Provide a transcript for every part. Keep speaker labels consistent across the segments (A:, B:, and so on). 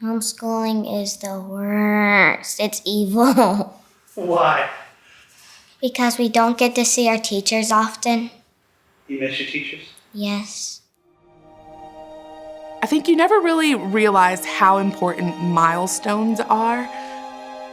A: Homeschooling is the worst. It's evil.
B: Why?
A: Because we don't get to see our teachers often.
B: You miss your teachers?
A: Yes.
C: I think you never really realize how important milestones are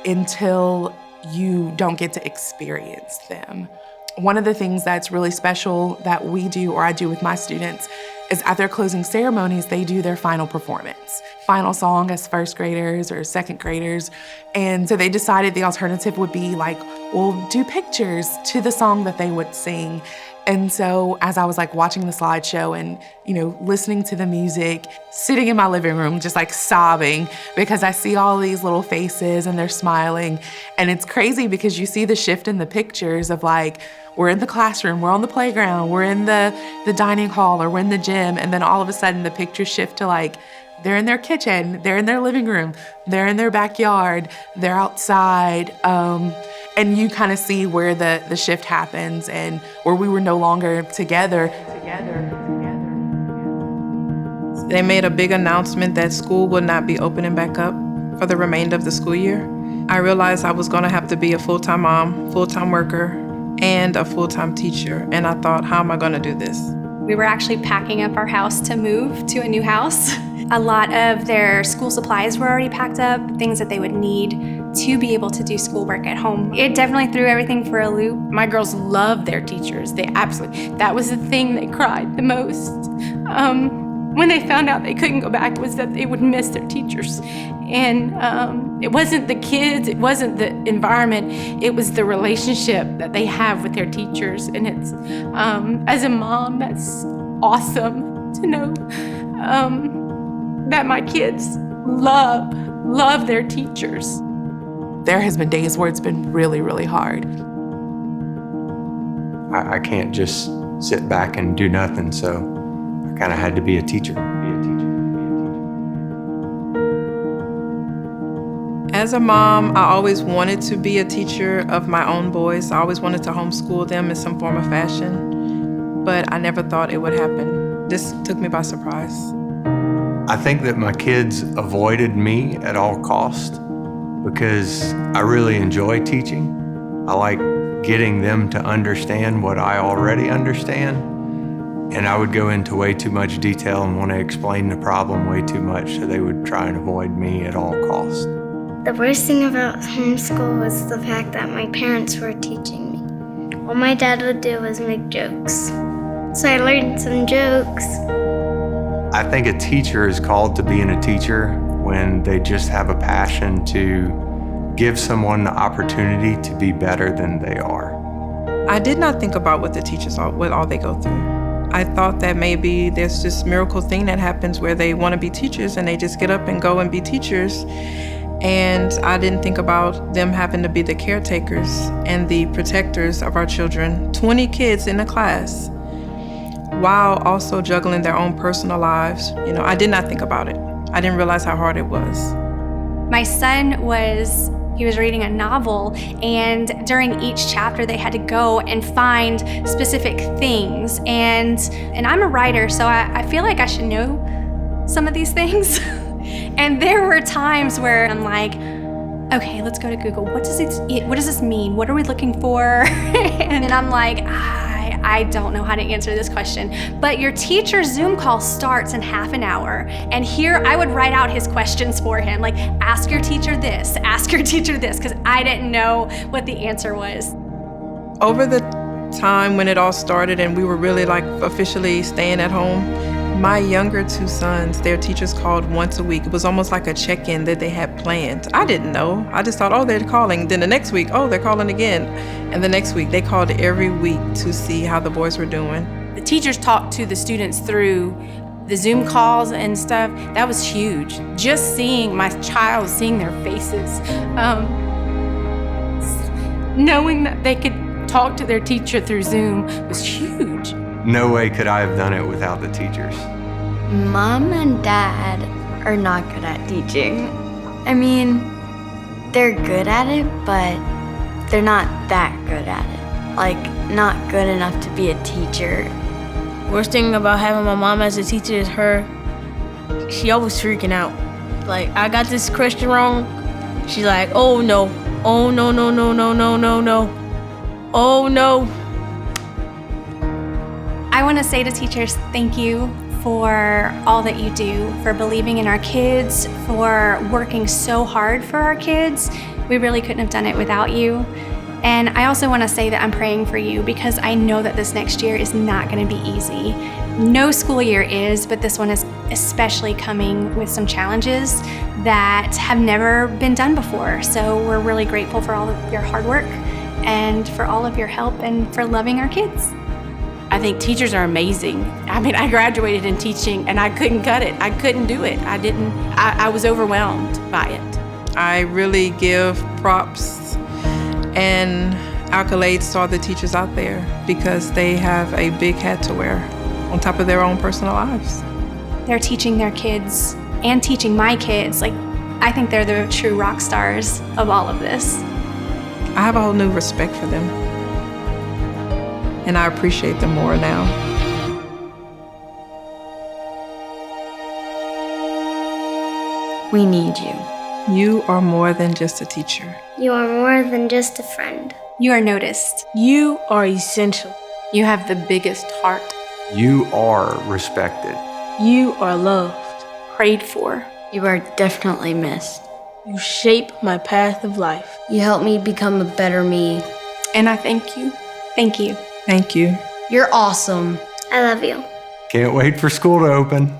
C: until you don't get to experience them. One of the things that's really special that we do, or I do with my students, is at their closing ceremonies, they do their final performance. Final song as first graders or second graders. And so they decided the alternative would be like, we'll do pictures to the song that they would sing. And so as I was like watching the slideshow and, listening to the music, sitting in my living room, just like sobbing because I see all these little faces and they're smiling. And it's crazy because you see the shift in the pictures of like, we're in the classroom, we're on the playground, we're in the dining hall, or we're in the gym. And then all of a sudden the pictures shift to like, they're in their kitchen, they're in their living room, they're in their backyard, they're outside. And you kind of see where the shift happens and where we were no longer together.
D: They made a big announcement that school would not be opening back up for the remainder of the school year. I realized I was gonna have to be a full-time mom, full-time worker, and a full-time teacher. And I thought, how am I gonna do this?
E: We were actually packing up our house to move to a new house. A lot of their school supplies were already packed up, things that they would need to be able to do schoolwork at home. It definitely threw everything for a loop.
F: My girls loved their teachers. That was the thing they cried the most. When they found out they couldn't go back, was that they would miss their teachers. And it wasn't the kids, it wasn't the environment, it was the relationship that they have with their teachers. And it's, as a mom, that's awesome to know that my kids love their teachers.
C: There has been days where it's been really, really hard.
G: I can't just sit back and do nothing, so I kind of had to be a teacher.
D: As a mom, I always wanted to be a teacher of my own boys. I always wanted to homeschool them in some form of fashion, but I never thought it would happen. This took me by surprise.
G: I think that my kids avoided me at all costs because I really enjoy teaching. I like getting them to understand what I already understand. And I would go into way too much detail and want to explain the problem way too much, so they would try and avoid me at all costs.
A: The worst thing about homeschool was the fact that my parents were teaching me. All my dad would do was make jokes. So I learned some jokes.
G: I think a teacher is called to being a teacher when they just have a passion to give someone the opportunity to be better than they are.
D: I did not think about what the teachers, what all they go through. I thought that maybe there's this miracle thing that happens where they want to be teachers and they just get up and go and be teachers. And I didn't think about them having to be the caretakers and the protectors of our children. 20 kids in a class, while also juggling their own personal lives. I did not think about it. I didn't realize how hard it was.
E: My son was reading a novel, and during each chapter they had to go and find specific things. And I'm a writer, so I feel like I should know some of these things. And there were times where I'm like, okay, let's go to Google. What does this mean? What are we looking for? And I'm like, I don't know how to answer this question. But your teacher's Zoom call starts in half an hour. And here I would write out his questions for him. Like, ask your teacher this, ask your teacher this, because I didn't know what the answer was.
D: Over the time when it all started and we were really like officially staying at home, my younger two sons, their teachers called once a week. It was almost like a check-in that they had planned. I didn't know. I just thought, oh, they're calling. Then the next week, oh, they're calling again. And the next week, they called every week to see how the boys were doing.
F: The teachers talked to the students through the Zoom calls and stuff. That was huge. Just seeing my child, seeing their faces, knowing that they could talk to their teacher through Zoom was huge.
G: No way could I have done it without the teachers.
H: Mom and Dad are not good at teaching. I mean, they're good at it, but they're not that good at it. Like, not good enough to be a teacher.
I: Worst thing about having my mom as a teacher is she always freaking out. like, I got this question wrong. She's like, oh no, oh no, no, no, no, no, no, no, oh no.
E: I want to say to teachers, thank you for all that you do, for believing in our kids, for working so hard for our kids. We really couldn't have done it without you. And I also want to say that I'm praying for you because I know that this next year is not going to be easy. No school year is, but this one is especially coming with some challenges that have never been done before. So we're really grateful for all of your hard work and for all of your help and for loving our kids.
F: I think teachers are amazing. I mean, I graduated in teaching and I couldn't cut it. I couldn't do it. I was overwhelmed by it.
D: I really give props and accolades to all the teachers out there because they have a big hat to wear on top of their own personal lives.
E: They're teaching their kids and teaching my kids. Like, I think they're the true rock stars of all of this.
D: I have a whole new respect for them. And I appreciate them more now.
H: We need you.
D: You are more than just a teacher.
A: You are more than just a friend.
E: You are noticed.
I: You are essential.
F: You have the biggest heart.
G: You are respected.
I: You are loved.
F: Prayed for.
H: You are definitely missed.
I: You shape my path of life.
H: You help me become a better me.
F: And I thank you.
E: Thank you.
D: Thank you.
H: You're awesome.
A: I love you.
G: Can't wait for school to open.